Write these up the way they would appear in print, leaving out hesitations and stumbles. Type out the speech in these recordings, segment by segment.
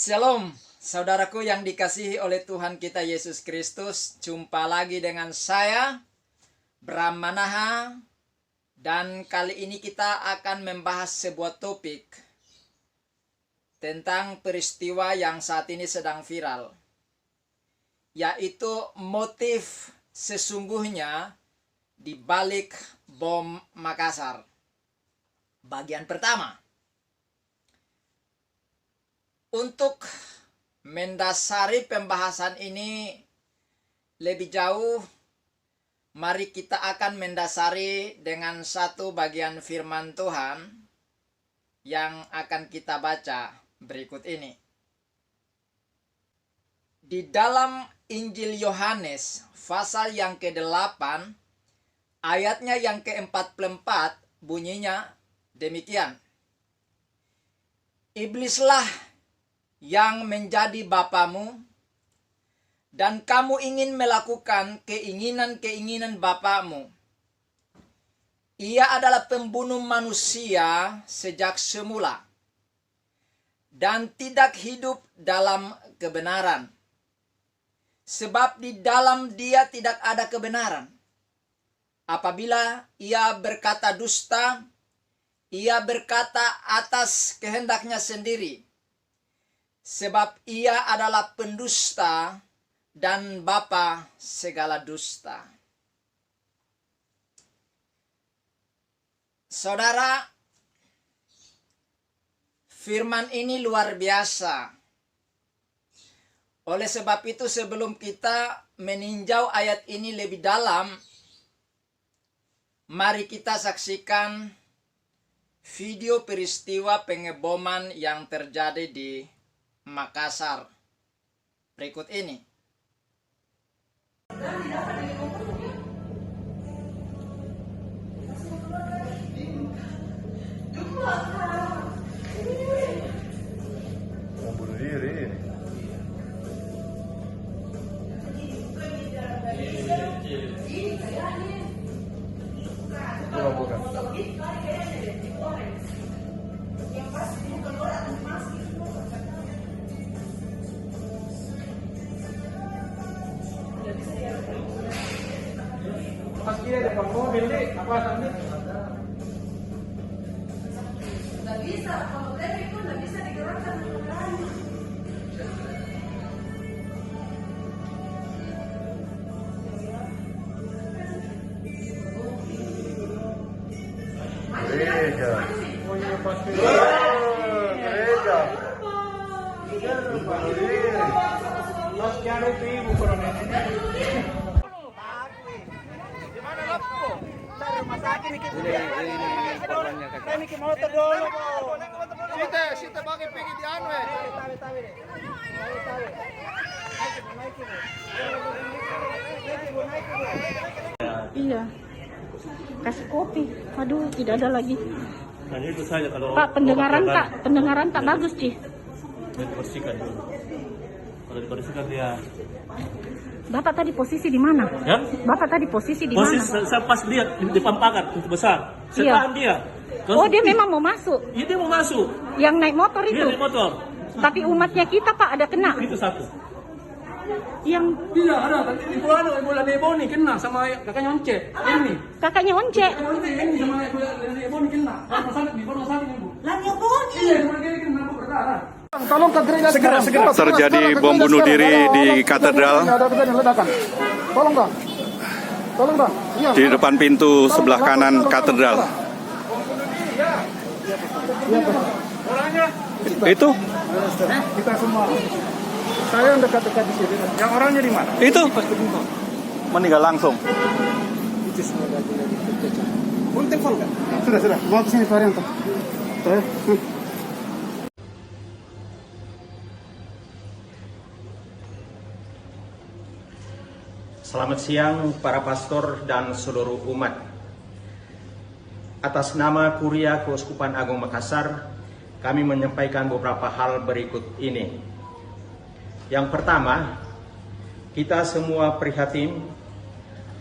Shalom, saudaraku yang dikasihi oleh Tuhan kita Yesus Kristus. Jumpa lagi dengan saya, Bram Manaha. Dan kali ini kita akan membahas sebuah topik tentang peristiwa yang saat ini sedang viral, yaitu motif sesungguhnya di balik bom Makassar. Bagian pertama. Untuk mendasari pembahasan ini lebih jauh, mari kita akan mendasari dengan satu bagian firman Tuhan yang akan kita baca berikut ini. Di dalam Injil Yohanes pasal yang ke-8, ayatnya yang ke-44 bunyinya demikian. Iblislah yang menjadi bapamu, dan kamu ingin melakukan keinginan-keinginan bapamu. Ia adalah pembunuh manusia sejak semula, dan tidak hidup dalam kebenaran, sebab di dalam dia tidak ada kebenaran. Apabila ia berkata dusta, ia berkata atas kehendaknya sendiri, sebab ia adalah pendusta dan bapa segala dusta. Saudara, firman ini luar biasa. Oleh sebab itu, sebelum kita meninjau ayat ini lebih dalam, mari kita saksikan video peristiwa pengeboman yang terjadi di Makassar berikut ini. Bunuh diri. Bukan. Pas dia ada mobil deh, apa tadi? Nggak bisa, kalau rem itu nggak bisa digerakkan kendaraan. Gereja. Oh iya pasti. Gereja. Bunuh diri. Mas Kiano itu ibu kurang ini. Ini ke motor dulu. Sita pakai pergi di anu. Iya. Kasih kopi. Aduh, tidak ada lagi. Hanya itu saja kalau Pak, pendengaran tak bagus, Ci. dibersihkan dulu. Kalau dibersihkan dia. Bapak tadi posisi di mana? Ya? Bapak tadi posisi di mana? Posisi saya pas lihat di depan pagar pintu besar. Saya Iya. tahan dia. Oh, dia memang mau masuk. Iya, dia mau masuk. Yang naik motor Dia itu. naik motor. Tapi umatnya kita, Pak, ada kena. Itu satu. Yang Iya ada. Ibu anu, ibu Lebo nih kena sama kakaknya Once. Ini. kakaknya once. Once ini sama ibu Lebo nih kena. Rumah sakit ibu. Iya, mereka kena berdarah. Tolong ke gereja segera. Terjadi bom bunuh diri di katedral. Ada kejadian ledakan. Tolong bang. Tolong bang. Iya. Di depan pintu sebelah kanan katedral. Orangnya Itu? kita semua. Saya yang dekat-dekat di sini. Yang orangnya di mana? Itu? Meninggal langsung. Boleh telepon kan? Sudah. Bawa ke sini Pak Arianto. Selamat siang para pastor dan seluruh umat. Atas nama Kuria Keuskupan Agung Makassar, kami menyampaikan beberapa hal berikut ini. Yang pertama, kita semua prihatin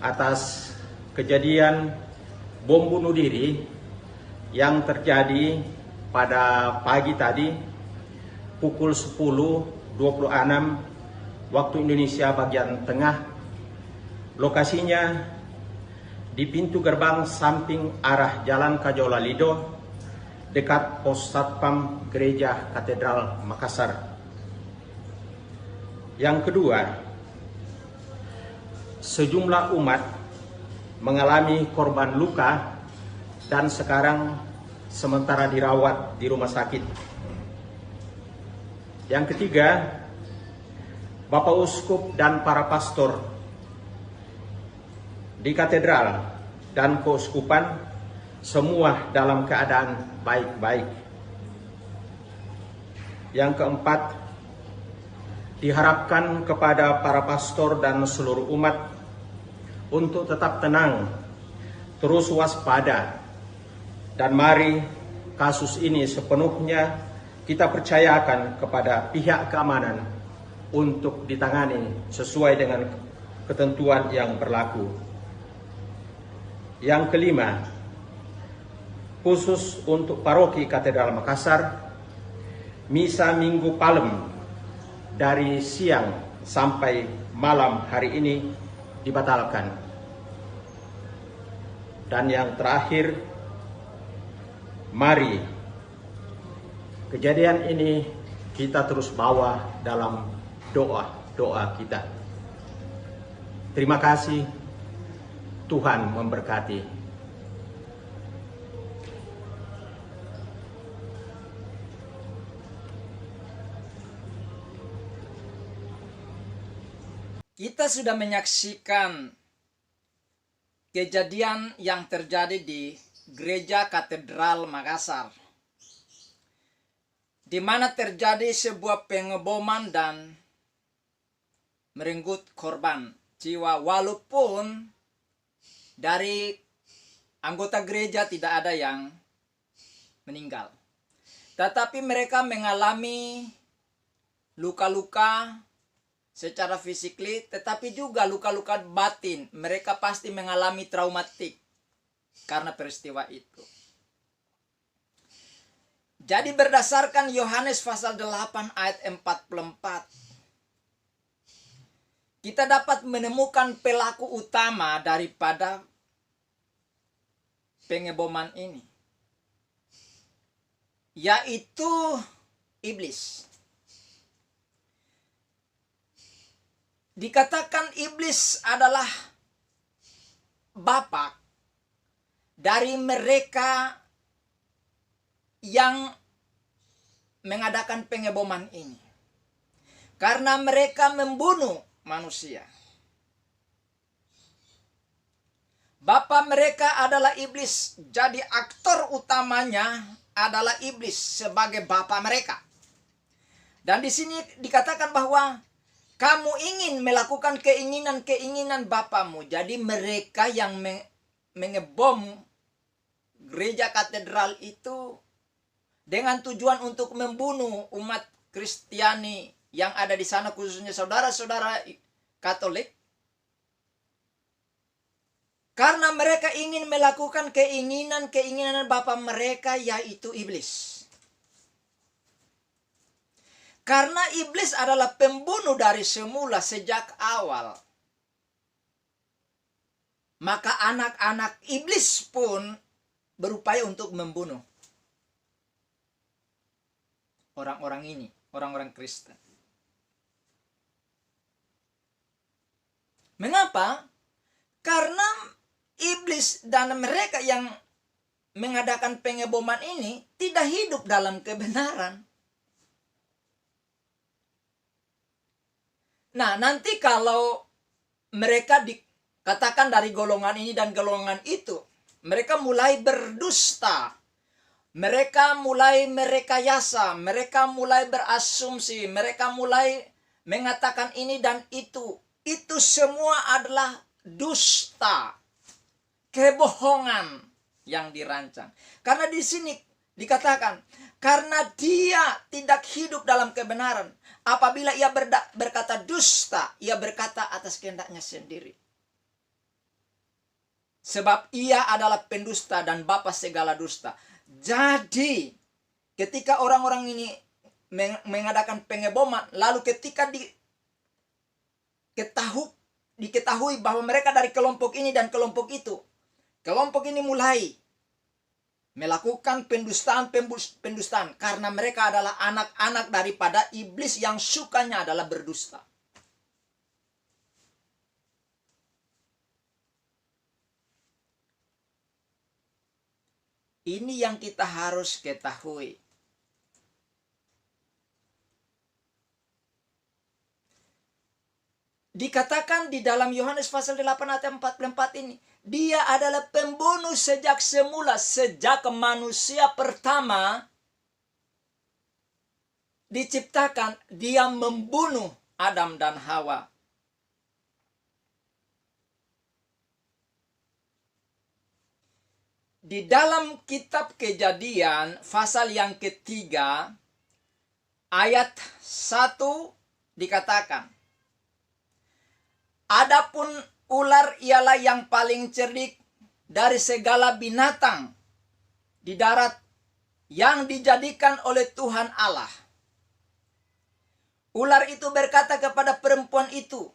atas kejadian bom bunuh diri yang terjadi pada pagi tadi pukul 10.26 waktu Indonesia bagian tengah. Lokasinya di pintu gerbang samping arah Jalan Kajola Lido, dekat pos Satpam Gereja Katedral Makassar. Yang kedua, sejumlah umat mengalami korban luka dan sekarang sementara dirawat di rumah sakit. Yang ketiga, Bapak Uskup dan para pastor di katedral dan keuskupan semua dalam keadaan baik-baik. Yang keempat, diharapkan kepada para pastor dan seluruh umat untuk tetap tenang, terus waspada, dan mari kasus ini sepenuhnya kita percayakan kepada pihak keamanan untuk ditangani sesuai dengan ketentuan yang berlaku. Yang kelima, khusus untuk paroki Katedral Makassar, misa Minggu Palem dari siang sampai malam hari ini dibatalkan. Dan yang terakhir, mari kejadian ini kita terus bawa dalam doa-doa kita. Terima kasih, Tuhan memberkati. Kita sudah menyaksikan kejadian yang terjadi di Gereja Katedral Makassar, di mana terjadi sebuah pengeboman dan merenggut korban jiwa, walaupun dari anggota gereja tidak ada yang meninggal. Tetapi mereka mengalami luka-luka secara fisikly, tetapi juga luka-luka batin. Mereka pasti mengalami traumatik karena peristiwa itu. Jadi berdasarkan Yohanes pasal 8 ayat 44, kita dapat menemukan pelaku utama daripada pengeboman ini, yaitu iblis. Dikatakan iblis adalah bapak dari mereka yang mengadakan pengeboman ini, karena mereka membunuh manusia. Bapak mereka adalah iblis, jadi aktor utamanya adalah iblis sebagai bapak mereka. Dan di sini dikatakan bahwa kamu ingin melakukan keinginan-keinginan bapamu. Jadi mereka yang mengebom gereja katedral itu dengan tujuan untuk membunuh umat Kristiani yang ada di sana, khususnya saudara-saudara Katolik. Karena mereka ingin melakukan keinginan-keinginan bapa mereka, yaitu iblis. Karena iblis adalah pembunuh dari semula sejak awal, maka anak-anak iblis pun berupaya untuk membunuh orang-orang ini, orang-orang Kristen. Mengapa? Karena iblis dan mereka yang mengadakan pengeboman ini tidak hidup dalam kebenaran. Nah, nanti kalau mereka dikatakan dari golongan ini dan golongan itu, mereka mulai berdusta, mereka mulai merekayasa, mereka mulai berasumsi, mereka mulai mengatakan ini dan itu. Itu semua adalah dusta, kebohongan yang dirancang. Karena di sini dikatakan, karena dia tidak hidup dalam kebenaran. Apabila ia berkata dusta, ia berkata atas kehendaknya sendiri. Sebab ia adalah pendusta dan bapa segala dusta. Jadi, ketika orang-orang ini mengadakan pengeboman, lalu ketika diketahui bahwa mereka dari kelompok ini dan kelompok itu, kelompok ini mulai melakukan pendustaan karena mereka adalah anak-anak daripada iblis yang sukanya adalah berdusta. Ini yang kita harus ketahui. Dikatakan di dalam Yohanes pasal 8 ayat 44 ini, dia adalah pembunuh sejak semula, sejak manusia pertama diciptakan, dia membunuh Adam dan Hawa. Di dalam kitab Kejadian pasal yang ketiga ayat 1 dikatakan, adapun ular ialah yang paling cerdik dari segala binatang di darat yang dijadikan oleh Tuhan Allah. Ular itu berkata kepada perempuan itu,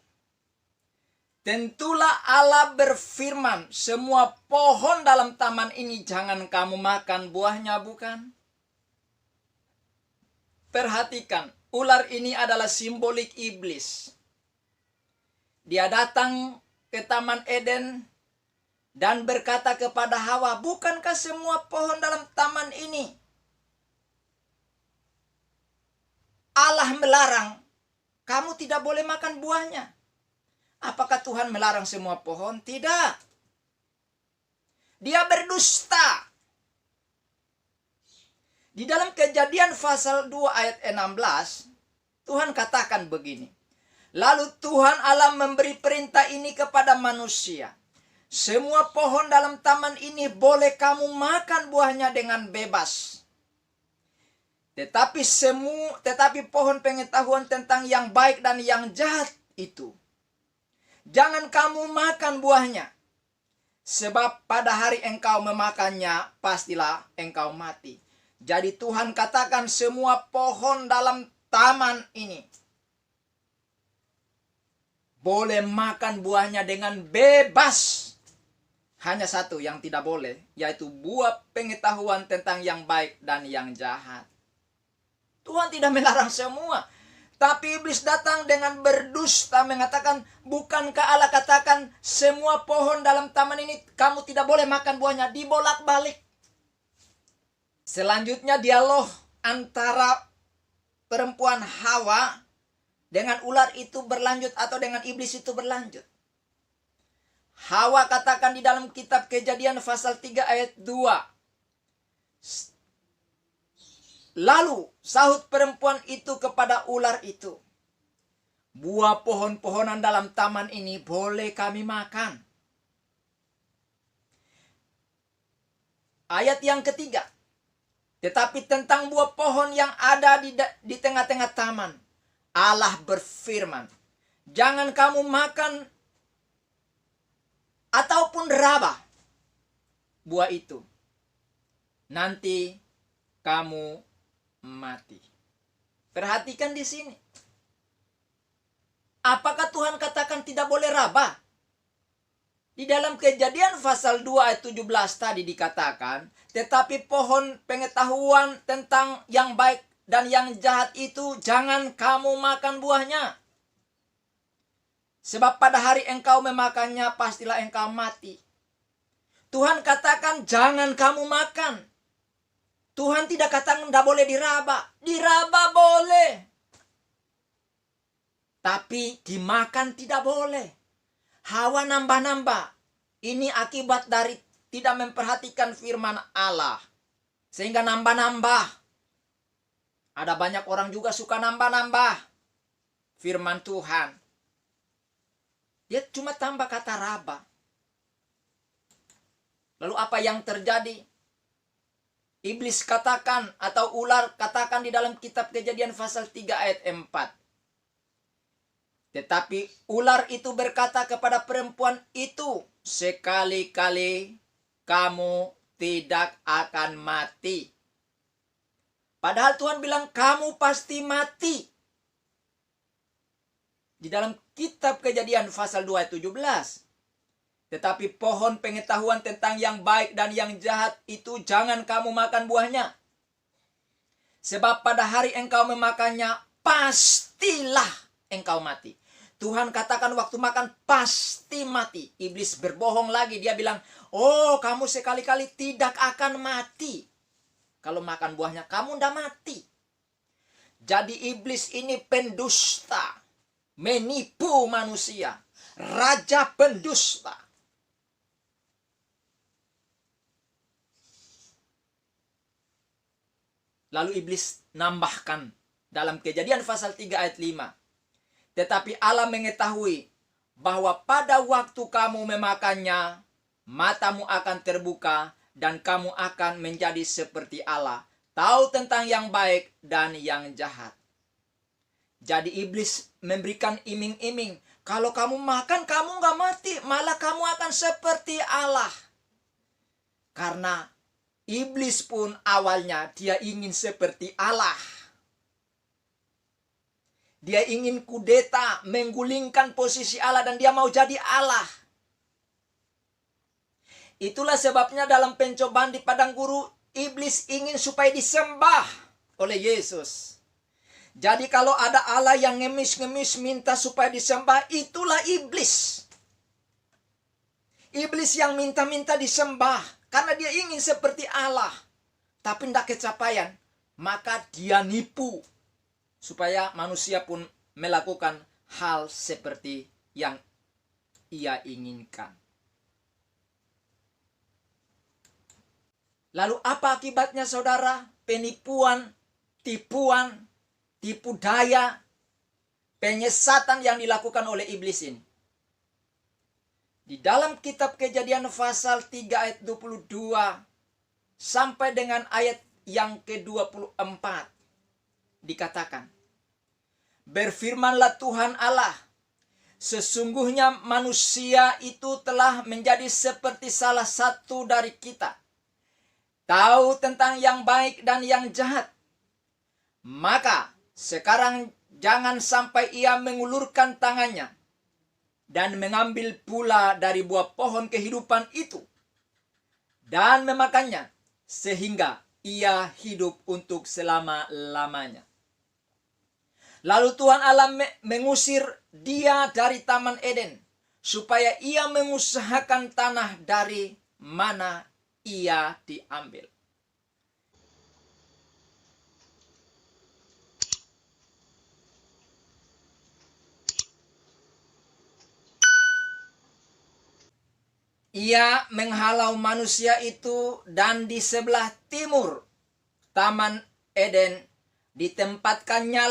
tentulah Allah berfirman, semua pohon dalam taman ini jangan kamu makan buahnya, bukan? Perhatikan, ular ini adalah simbolik iblis. Dia datang ke Taman Eden dan berkata kepada Hawa, bukankah semua pohon dalam taman ini Allah melarang, kamu tidak boleh makan buahnya? Apakah Tuhan melarang semua pohon? Tidak. Dia berdusta. Di dalam Kejadian pasal 2 ayat 16, Tuhan katakan begini. Lalu Tuhan Allah memberi perintah ini kepada manusia. Semua pohon dalam taman ini boleh kamu makan buahnya dengan bebas. Tetapi pohon pengetahuan tentang yang baik dan yang jahat itu, jangan kamu makan buahnya. Sebab pada hari engkau memakannya, pastilah engkau mati. Jadi Tuhan katakan semua pohon dalam taman ini boleh makan buahnya dengan bebas. Hanya satu yang tidak boleh, yaitu buah pengetahuan tentang yang baik dan yang jahat. Tuhan tidak melarang semua. Tapi iblis datang dengan berdusta mengatakan, bukankah Allah katakan semua pohon dalam taman ini kamu tidak boleh makan buahnya? Dibolak-balik. Selanjutnya dialog antara perempuan Hawa dengan ular itu berlanjut atau dengan iblis itu berlanjut. Hawa katakan di dalam kitab Kejadian pasal 3 ayat 2. Lalu sahut perempuan itu kepada ular itu, buah pohon-pohonan dalam taman ini boleh kami makan. Ayat yang ketiga. Tetapi tentang buah pohon yang ada di tengah-tengah taman, Allah berfirman, jangan kamu makan ataupun raba buah itu. Nanti kamu mati. Perhatikan di sini. Apakah Tuhan katakan tidak boleh raba? Di dalam Kejadian pasal 2 ayat 17 tadi dikatakan, tetapi pohon pengetahuan tentang yang baik dan yang jahat itu jangan kamu makan buahnya. Sebab pada hari engkau memakannya pastilah engkau mati. Tuhan katakan jangan kamu makan. Tuhan tidak katakan tidak boleh diraba. Diraba boleh. Tapi dimakan tidak boleh. Hawa nambah-nambah. Ini akibat dari tidak memperhatikan firman Allah. Sehingga nambah-nambah. Ada banyak orang juga suka nambah-nambah firman Tuhan. Dia cuma tambah kata raba. Lalu apa yang terjadi? Iblis katakan atau ular katakan di dalam kitab Kejadian pasal 3 ayat 4. Tetapi ular itu berkata kepada perempuan itu, sekali-kali kamu tidak akan mati. Padahal Tuhan bilang kamu pasti mati. Di dalam kitab Kejadian pasal 2 ayat 17. Tetapi pohon pengetahuan tentang yang baik dan yang jahat itu jangan kamu makan buahnya. Sebab pada hari engkau memakannya, pastilah engkau mati. Tuhan katakan waktu makan pasti mati. Iblis berbohong lagi. Dia bilang, oh kamu sekali-kali tidak akan mati. Kalau makan buahnya, kamu tidak mati. Jadi iblis ini pendusta. Menipu manusia. Raja pendusta. Lalu iblis nambahkan dalam Kejadian pasal 3 ayat 5. Tetapi Allah mengetahui bahwa pada waktu kamu memakannya, matamu akan terbuka dan kamu akan menjadi seperti Allah, tahu tentang yang baik dan yang jahat. Jadi iblis memberikan iming-iming. Kalau kamu makan, kamu nggak mati. Malah kamu akan seperti Allah. Karena iblis pun awalnya dia ingin seperti Allah. Dia ingin kudeta, menggulingkan posisi Allah dan dia mau jadi Allah. Itulah sebabnya dalam pencobaan di padang gurun, iblis ingin supaya disembah oleh Yesus. Jadi kalau ada Allah yang ngemis-ngemis minta supaya disembah, itulah iblis. Iblis yang minta-minta disembah karena dia ingin seperti Allah. Tapi tidak kecapaian, maka dia nipu supaya manusia pun melakukan hal seperti yang ia inginkan. Lalu apa akibatnya saudara? Penipuan, tipuan, tipu daya, penyesatan yang dilakukan oleh iblis ini. Di dalam kitab Kejadian pasal 3 ayat 22 sampai dengan ayat yang ke-24 dikatakan, berfirmanlah Tuhan Allah, sesungguhnya manusia itu telah menjadi seperti salah satu dari kita, tahu tentang yang baik dan yang jahat. Maka sekarang jangan sampai ia mengulurkan tangannya dan mengambil pula dari buah pohon kehidupan itu dan memakannya sehingga ia hidup untuk selama-lamanya. Lalu Tuhan Allah mengusir dia dari Taman Eden supaya ia mengusahakan tanah dari mana ia diambil. Ia menghalau manusia itu dan di sebelah timur Taman Eden ditempatkannya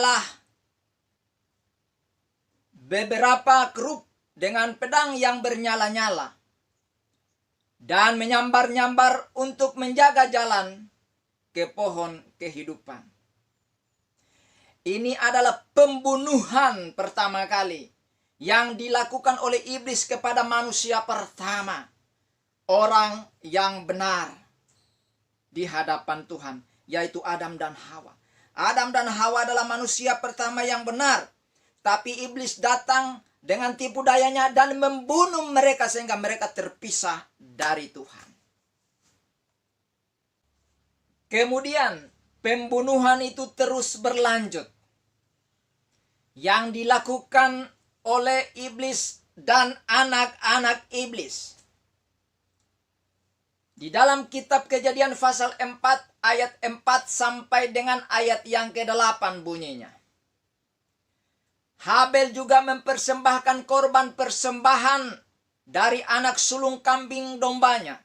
beberapa kerub dengan pedang yang bernyala-nyala dan menyambar-nyambar untuk menjaga jalan ke pohon kehidupan. Ini adalah pembunuhan pertama kali yang dilakukan oleh iblis kepada manusia pertama. Orang yang benar di hadapan Tuhan, yaitu Adam dan Hawa. Adam dan Hawa adalah manusia pertama yang benar. Tapi iblis datang dengan tipu dayanya dan membunuh mereka sehingga mereka terpisah dari Tuhan. Kemudian pembunuhan itu terus berlanjut. Yang dilakukan oleh iblis dan anak-anak iblis. Di dalam kitab Kejadian pasal 4 ayat 4 sampai dengan ayat yang ke-8 bunyinya. Habel juga mempersembahkan korban persembahan dari anak sulung kambing dombanya,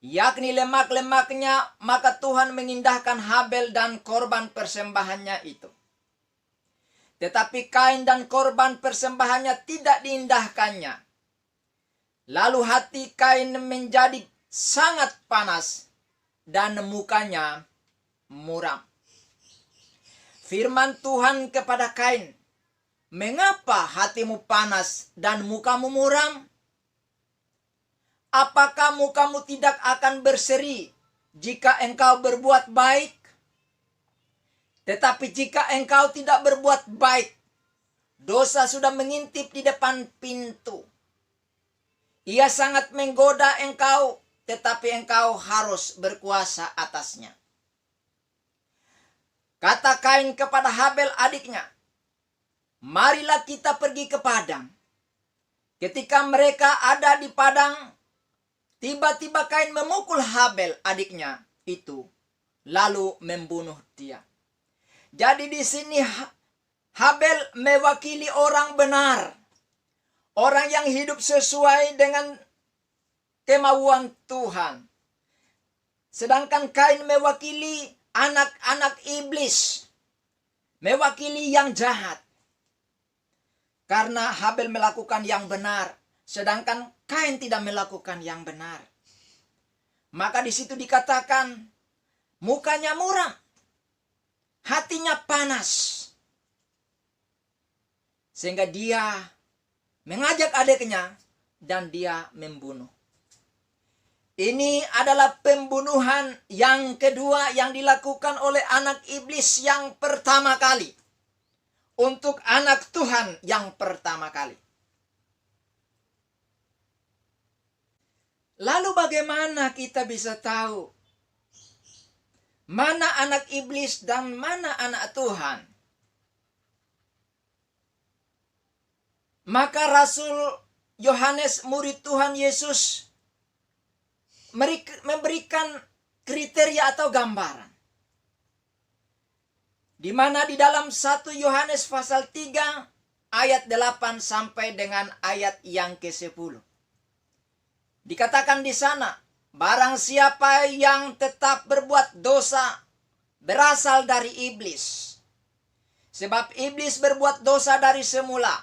yakni lemak-lemaknya, maka Tuhan mengindahkan Habel dan korban persembahannya itu. Tetapi Kain dan korban persembahannya tidak diindahkannya. Lalu hati Kain menjadi sangat panas dan mukanya muram. Firman Tuhan kepada Kain, mengapa hatimu panas dan mukamu muram? Apakah mukamu tidak akan berseri jika engkau berbuat baik? Tetapi jika engkau tidak berbuat baik, dosa sudah mengintip di depan pintu. Ia sangat menggoda engkau, tetapi engkau harus berkuasa atasnya. Kata Kain kepada Habel adiknya, marilah kita pergi ke padang. Ketika mereka ada di padang, tiba-tiba Kain memukul Habel adiknya itu, lalu membunuh dia. Jadi di sini Habel mewakili orang benar, orang yang hidup sesuai dengan kemauan Tuhan. Sedangkan Kain mewakili anak-anak iblis, mewakili yang jahat. Karena Habel melakukan yang benar, sedangkan Kain tidak melakukan yang benar. Maka di situ dikatakan, mukanya muram, hatinya panas. Sehingga dia mengajak adiknya dan dia membunuh. Ini adalah pembunuhan yang kedua yang dilakukan oleh anak iblis yang pertama kali. Untuk anak Tuhan yang pertama kali. Lalu bagaimana kita bisa tahu mana anak iblis dan mana anak Tuhan? Maka Rasul Yohanes, murid Tuhan Yesus, memberikan kriteria atau gambaran. Di mana di dalam 1 Yohanes pasal 3 ayat 8 sampai dengan ayat yang ke-10. Dikatakan di sana, barang siapa yang tetap berbuat dosa berasal dari iblis. Sebab iblis berbuat dosa dari semula.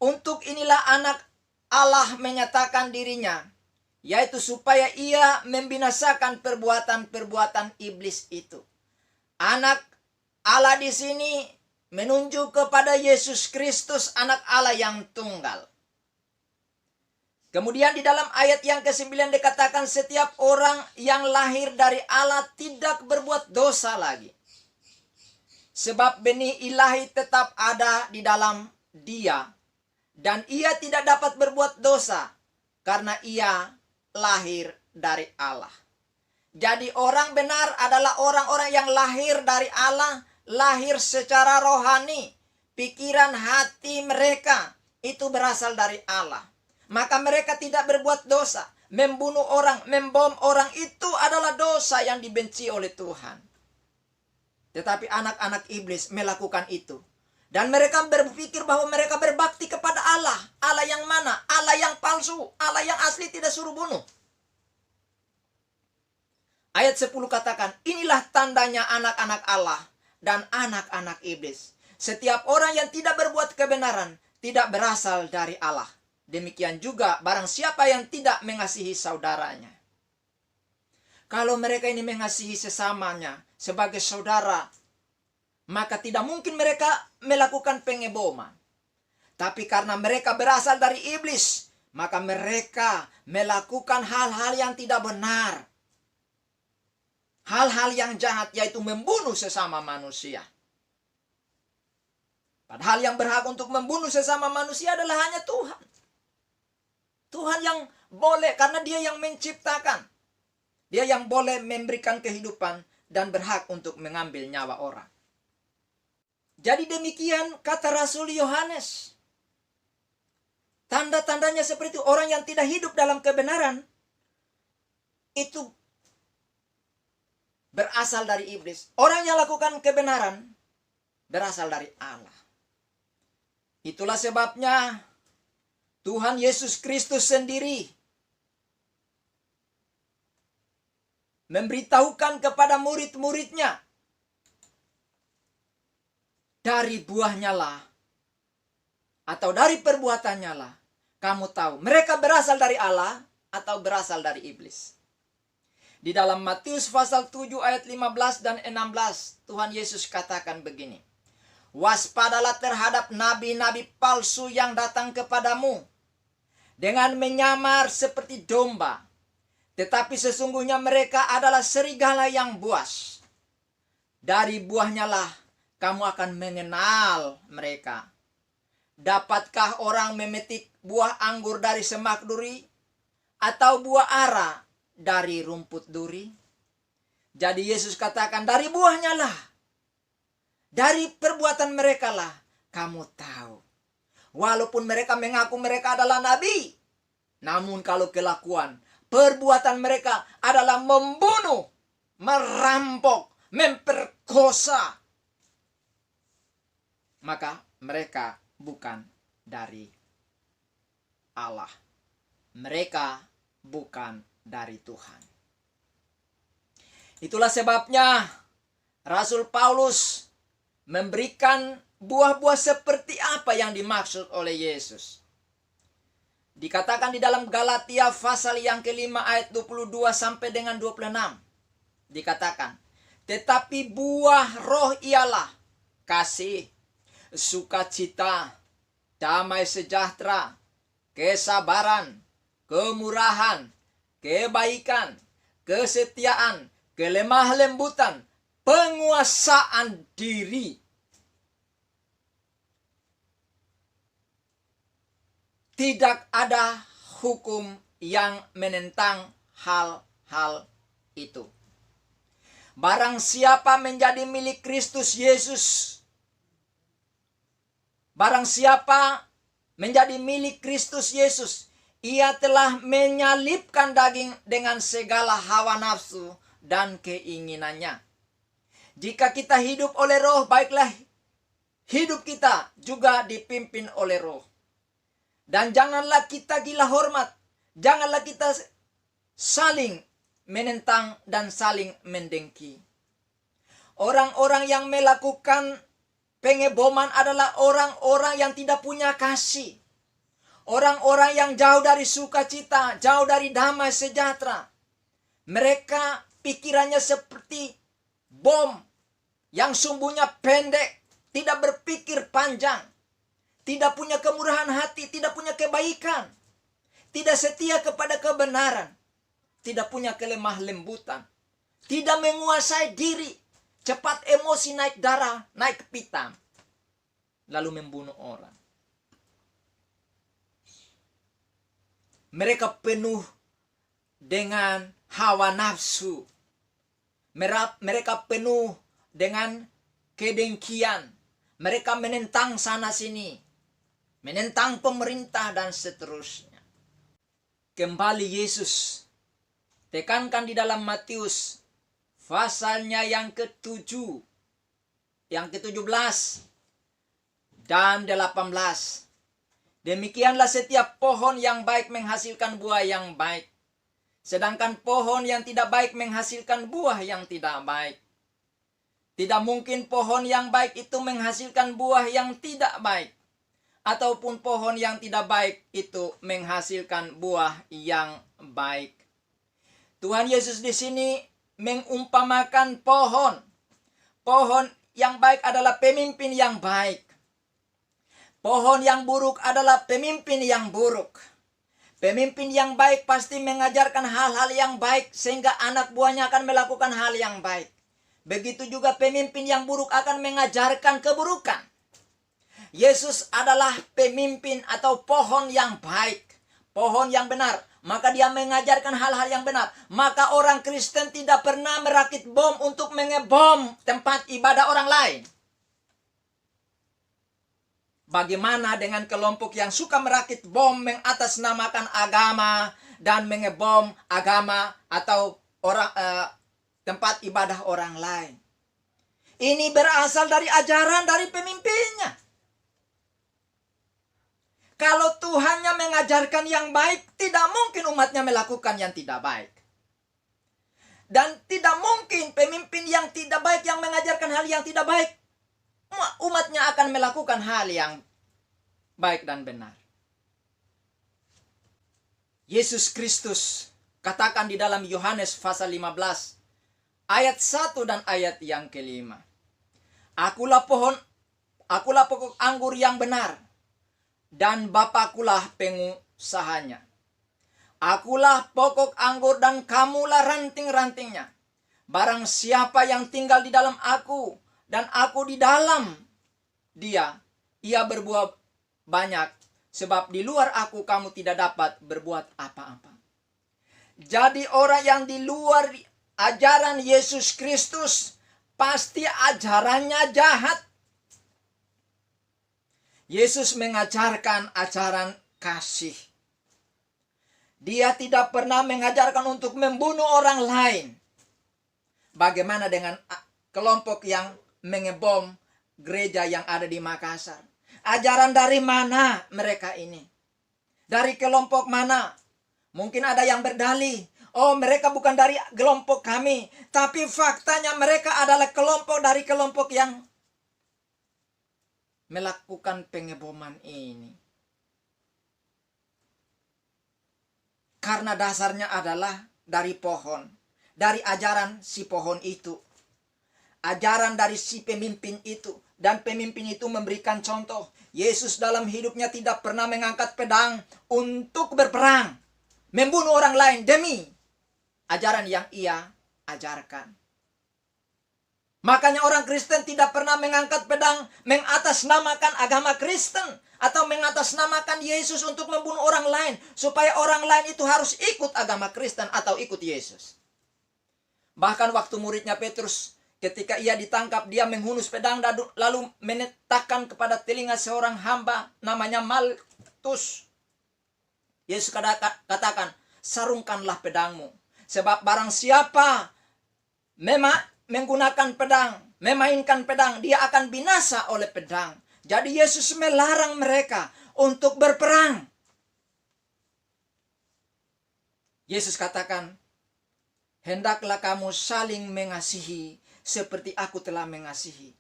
Untuk inilah anak Allah menyatakan dirinya, yaitu supaya ia membinasakan perbuatan-perbuatan iblis itu. Anak Allah di sini menunjuk kepada Yesus Kristus, anak Allah yang tunggal. Kemudian di dalam ayat yang ke-9 dikatakan setiap orang yang lahir dari Allah tidak berbuat dosa lagi. Sebab benih ilahi tetap ada di dalam dia. Dan ia tidak dapat berbuat dosa karena ia lahir dari Allah. Jadi orang benar adalah orang-orang yang lahir dari Allah, lahir secara rohani. Pikiran hati mereka itu berasal dari Allah. Maka mereka tidak berbuat dosa. Membunuh orang, membom orang itu adalah dosa yang dibenci oleh Tuhan. Tetapi anak-anak iblis melakukan itu. Dan mereka berpikir bahwa mereka berbakti kepada Allah. Allah yang mana? Allah yang palsu. Allah yang asli tidak suruh bunuh. Ayat 10 katakan, inilah tandanya anak-anak Allah dan anak-anak iblis. Setiap orang yang tidak berbuat kebenaran tidak berasal dari Allah. Demikian juga barang siapa yang tidak mengasihi saudaranya. Kalau mereka ini mengasihi sesamanya sebagai saudara, maka tidak mungkin mereka melakukan pengeboman. Tapi karena mereka berasal dari iblis, maka mereka melakukan hal-hal yang tidak benar. Hal-hal yang jahat, yaitu membunuh sesama manusia. Padahal yang berhak untuk membunuh sesama manusia adalah hanya Tuhan. Tuhan yang boleh, karena dia yang menciptakan. Dia yang boleh memberikan kehidupan dan berhak untuk mengambil nyawa orang. Jadi demikian kata Rasul Yohanes. Tanda-tandanya seperti itu. Orang yang tidak hidup dalam kebenaran itu berasal dari iblis. Orang yang lakukan kebenaran berasal dari Allah. Itulah sebabnya Tuhan Yesus Kristus sendiri memberitahukan kepada murid-muridnya, dari buahnya lah, atau dari perbuatannya lah, kamu tahu mereka berasal dari Allah atau berasal dari iblis. Di dalam Matius pasal 7 ayat 15 dan 16, Tuhan Yesus katakan begini, waspadalah terhadap nabi-nabi palsu yang datang kepadamu, dengan menyamar seperti domba, Tetapi sesungguhnya mereka adalah serigala yang buas. Dari buahnya lah kamu akan mengenal mereka. Dapatkah orang memetik buah anggur dari semak duri, atau buah ara dari rumput duri? Jadi Yesus katakan, dari buahnya lah, dari perbuatan mereka lah kamu tahu. Walaupun mereka mengaku mereka adalah nabi, namun kalau kelakuan, perbuatan mereka adalah membunuh, merampok, memperkosa, maka mereka bukan dari Allah. Mereka bukan dari Tuhan. Itulah sebabnya Rasul Paulus memberikan buah-buah seperti apa yang dimaksud oleh Yesus. Dikatakan di dalam Galatia pasal yang kelima ayat 22 sampai dengan 26. Dikatakan, tetapi buah roh ialah kasih, sukacita, damai sejahtera, kesabaran, kemurahan, kebaikan, kesetiaan, kelemah lembutan, penguasaan diri. Tidak ada hukum yang menentang hal-hal itu. Barang siapa menjadi milik Kristus Yesus, barang siapa menjadi milik Kristus Yesus, ia telah menyalibkan daging dengan segala hawa nafsu dan keinginannya. Jika kita hidup oleh roh, baiklah hidup kita juga dipimpin oleh roh. Dan janganlah kita gila hormat. Janganlah kita saling menentang dan saling mendengki. Orang-orang yang melakukan pengeboman adalah orang-orang yang tidak punya kasih. Orang-orang yang jauh dari sukacita, jauh dari damai sejahtera. Mereka pikirannya seperti bom yang sumbunya pendek, tidak berpikir panjang. Tidak punya kemurahan hati, tidak punya kebaikan. Tidak setia kepada kebenaran. Tidak punya kelemah lembutan. Tidak menguasai diri. Cepat emosi naik darah, naik pitam. Lalu membunuh orang. Mereka penuh dengan hawa nafsu. Mereka penuh dengan kedengkian. Mereka menentang sana sini. Menentang pemerintah dan seterusnya. Kembali Yesus tekankan di dalam Matius pasalnya yang ke-7, yang ke-17 dan 18. Demikianlah setiap pohon yang baik menghasilkan buah yang baik, sedangkan pohon yang tidak baik menghasilkan buah yang tidak baik. Tidak mungkin pohon yang baik itu menghasilkan buah yang tidak baik, ataupun pohon yang tidak baik itu menghasilkan buah yang baik. Tuhan Yesus di sini mengumpamakan pohon. Pohon yang baik adalah pemimpin yang baik. Pohon yang buruk adalah pemimpin yang buruk. Pemimpin yang baik pasti mengajarkan hal-hal yang baik sehingga anak buahnya akan melakukan hal yang baik. Begitu juga pemimpin yang buruk akan mengajarkan keburukan. Yesus adalah pemimpin atau pohon yang baik, pohon yang benar. Maka dia mengajarkan hal-hal yang benar. Maka orang Kristen tidak pernah merakit bom untuk mengebom tempat ibadah orang lain. Bagaimana dengan kelompok yang suka merakit bom mengatasnamakan agama dan mengebom agama atau tempat ibadah orang lain? Ini berasal dari ajaran dari pemimpinnya. Kalau Tuhannya mengajarkan yang baik, tidak mungkin umatnya melakukan yang tidak baik. Dan tidak mungkin pemimpin yang tidak baik yang mengajarkan hal yang tidak baik, umatnya akan melakukan hal yang baik dan benar. Yesus Kristus katakan di dalam Yohanes pasal 15, ayat 1 dan ayat yang ke-5. Akulah pokok anggur yang benar, dan Bapakulah pengusahanya. Akulah pokok anggur dan kamulah ranting-rantingnya. Barang siapa yang tinggal di dalam aku dan aku di dalam dia, ia berbuah banyak. Sebab di luar aku kamu tidak dapat berbuat apa-apa. Jadi orang yang di luar ajaran Yesus Kristus, pasti ajarannya jahat. Yesus mengajarkan ajaran kasih. Dia tidak pernah mengajarkan untuk membunuh orang lain. Bagaimana dengan kelompok yang mengebom gereja yang ada di Makassar? Ajaran dari mana mereka ini? Dari kelompok mana? Mungkin ada yang berdalih, oh mereka bukan dari kelompok kami. Tapi faktanya mereka adalah kelompok dari kelompok yang melakukan pengeboman ini. Karena dasarnya adalah dari pohon. Dari ajaran si pohon itu. Ajaran dari si pemimpin itu. Dan pemimpin itu memberikan contoh. Yesus dalam hidupnya tidak pernah mengangkat pedang untuk berperang. Membunuh orang lain demi ajaran yang ia ajarkan. Makanya orang Kristen tidak pernah mengangkat pedang mengatasnamakan agama Kristen. Atau mengatasnamakan Yesus untuk membunuh orang lain. Supaya orang lain itu harus ikut agama Kristen atau ikut Yesus. Bahkan waktu muridnya Petrus, ketika ia ditangkap, dia menghunus pedang lalu menetapkan kepada telinga seorang hamba namanya Maltus. Yesus katakan, sarungkanlah pedangmu. Sebab barang siapa menggunakan pedang, memainkan pedang, dia akan binasa oleh pedang. Jadi Yesus melarang mereka untuk berperang. Yesus katakan, hendaklah kamu saling mengasihi seperti aku telah mengasihi.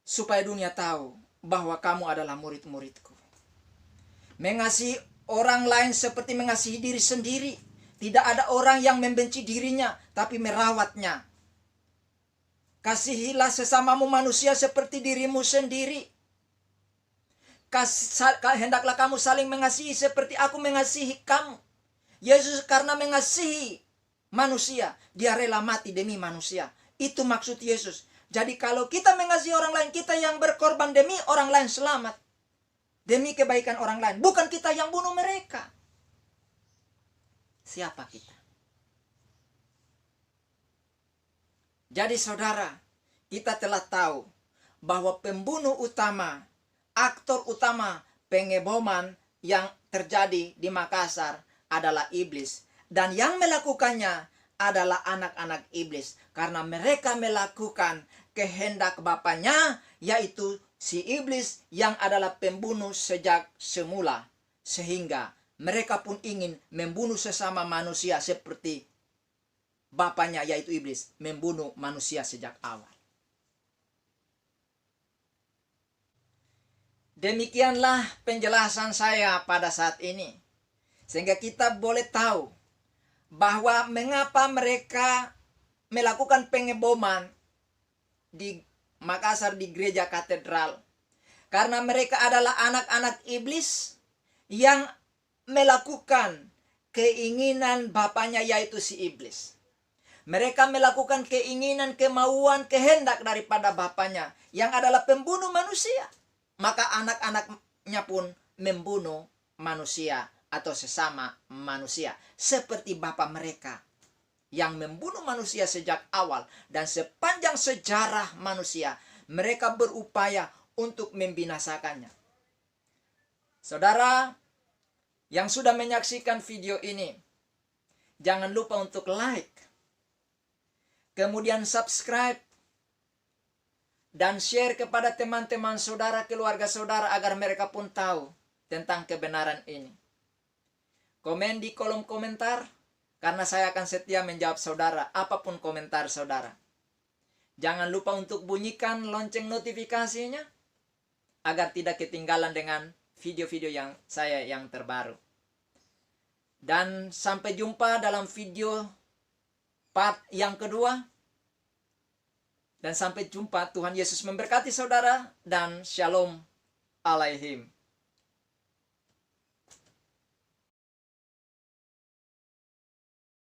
Supaya dunia tahu bahwa kamu adalah murid-muridku. Mengasihi orang lain seperti mengasihi diri sendiri. Tidak ada orang yang membenci dirinya, tapi merawatnya. Kasihilah sesamamu manusia seperti dirimu sendiri. Hendaklah kamu saling mengasihi seperti aku mengasihi kamu. Yesus karena mengasihi manusia, dia rela mati demi manusia. Itu maksud Yesus. Jadi kalau kita mengasihi orang lain, kita yang berkorban demi orang lain selamat. Demi kebaikan orang lain. Bukan kita yang bunuh mereka. Siapa kita? Jadi saudara, kita telah tahu bahwa pembunuh utama, aktor utama pengeboman yang terjadi di Makassar adalah iblis. Dan yang melakukannya adalah anak-anak iblis. Karena mereka melakukan kehendak bapaknya, yaitu si iblis yang adalah pembunuh sejak semula. Sehingga mereka pun ingin membunuh sesama manusia seperti bapaknya yaitu iblis membunuh manusia sejak awal. Demikianlah penjelasan saya pada saat ini. Sehingga kita boleh tahu bahwa mengapa mereka melakukan pengeboman di Makassar di gereja katedral. Karena mereka adalah anak-anak iblis yang melakukan keinginan bapaknya yaitu si iblis. Mereka melakukan keinginan, kemauan, kehendak daripada bapaknya yang adalah pembunuh manusia. Maka anak-anaknya pun membunuh manusia atau sesama manusia. Seperti bapak mereka yang membunuh manusia sejak awal. Dan sepanjang sejarah manusia, mereka berupaya untuk membinasakannya. Saudara yang sudah menyaksikan video ini, jangan lupa untuk like, kemudian subscribe, dan share kepada teman-teman saudara, keluarga saudara agar mereka pun tahu tentang kebenaran ini. Komen di kolom komentar, karena saya akan setia menjawab saudara apapun komentar saudara. Jangan lupa untuk bunyikan lonceng notifikasinya agar tidak ketinggalan dengan video-video yang terbaru. Dan sampai jumpa dalam video part yang kedua. Dan sampai jumpa, Tuhan Yesus memberkati saudara dan shalom alaihim.